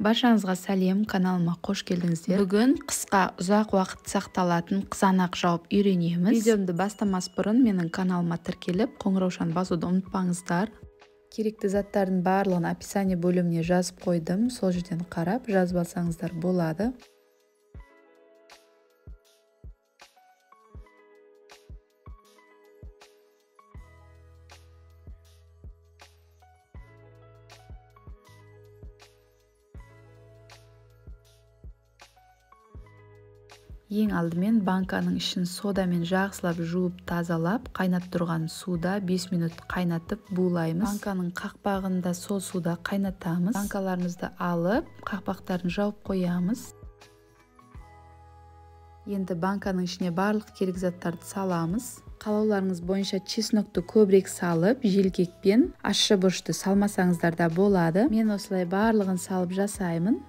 Баршаңызға сәлем, каналыма қош келдіңіздер. Бүгін қысқа ұзақ уақыт сақталатын қызанақ жауып үйренеміз. Видеомды бастамас бұрын менің каналыма тіркеліп, қоңыраушаны басуды ұмытпаңыздар. Керекті заттардың барлығын описание бөліміне жазып қойдым. Сол жерден қарап жазып алсаңыздар болады. Ең алдымен банканың ішін содамен жақсылап жуып тазалап, қайнап тұрған суда 5 минут қайнатып булаймыз. Банканың қақпағында сол суда қайнатамыз. Банкаларымызды алып, қақпақтарын жауып қоямыз. Енді банканың ішіне барлық керек заттарды саламыз. Қалауларыңыз бойынша чеснокты көбірек салып, желкекпен ащы бұрышты салмасаңыздар да болады. Мен осылай барлығын салып жасаймын.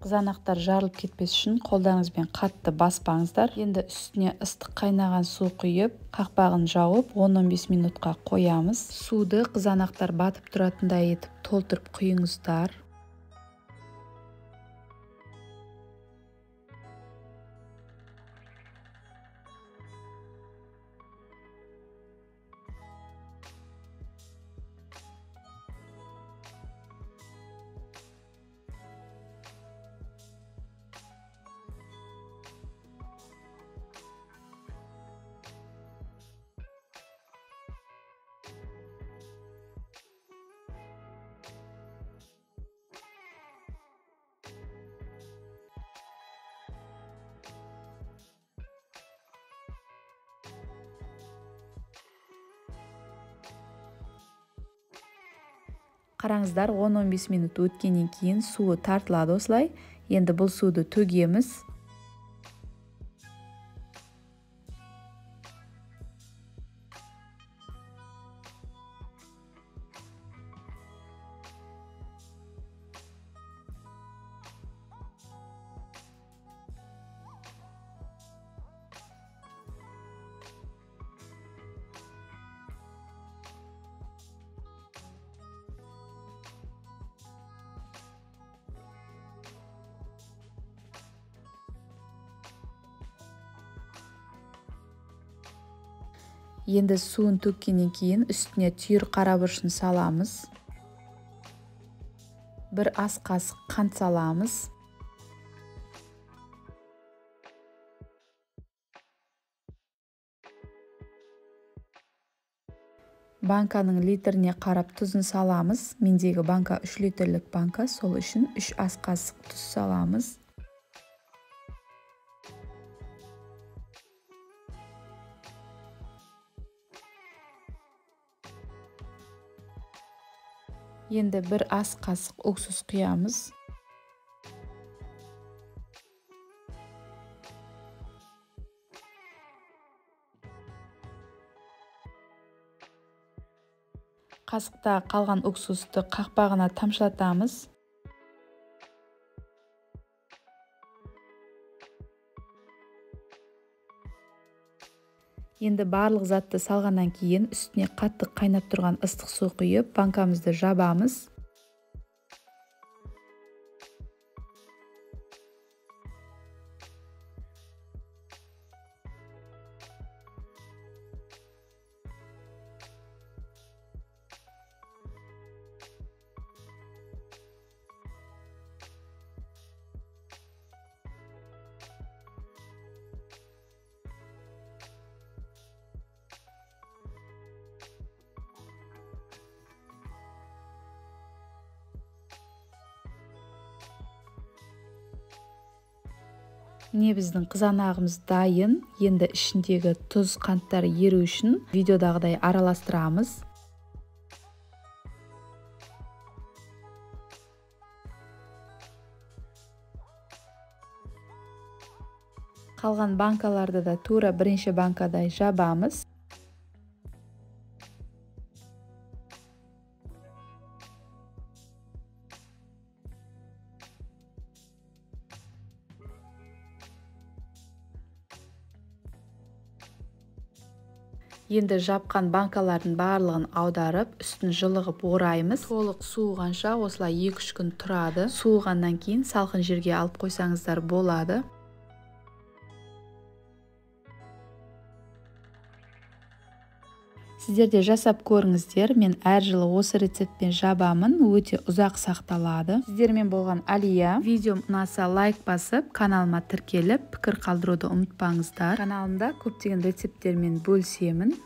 Қызанақтар жарылып кетпес үшін қолдарыңызбен қатты баспаңыздар. Енді үстіне ыстық қайнаған су құйып, қақпағын жауып 10-15 минутқа қоямыз. Суды қызанақтар батып тұратындай етіп толтырып құйыңыздар. Қараңыздар, 10-15 минут өткеннен кейін суы тартылады осылай. Енді бұл суды төгеміз. Енді суын төккеннен кейін үстіне түйір қарабұрышын саламыз. Бір ас қасық қант саламыз. Банканың литріне қарап тұзын саламыз. Мендегі банка 3 литрлік банка, сол үшін 3 ас қасық тұз саламыз. Енді бір ас қасық уксус құямыз. Қасықта қалған уксусты қақпағына тамшылатамыз. Енді барлық затты салғаннан кейін үстіне қатты қайнап тұрған ыстық су құйып, банкамызды жабамыз. Міне біздің қызанағымыз дайын. Енді ішіндегі тұз, қанттар еру үшін видеодағыдай араластырамыз. Қалған банкаларды да тура бірінші банкадай жабамыз. Енді жапқан банкалардың барлығын аударып, үстін жылығып ораймыз. Толық суығанша осылай 2-3 күн тұрады. Суығаннан кейін салқын жерге алып қойсаңыздар болады. Сіздер де жасап көріңіздер. Мен әр жылы осы рецептпен жабамын. Өте ұзақ сақталады. Сіздермен болған Алия. Видеом ұнаса лайк басып, каналыма тіркеліп, пікір қалдыруды ұмытпаңыздар. Каналымда көптеген рецепттермен бөлісемін.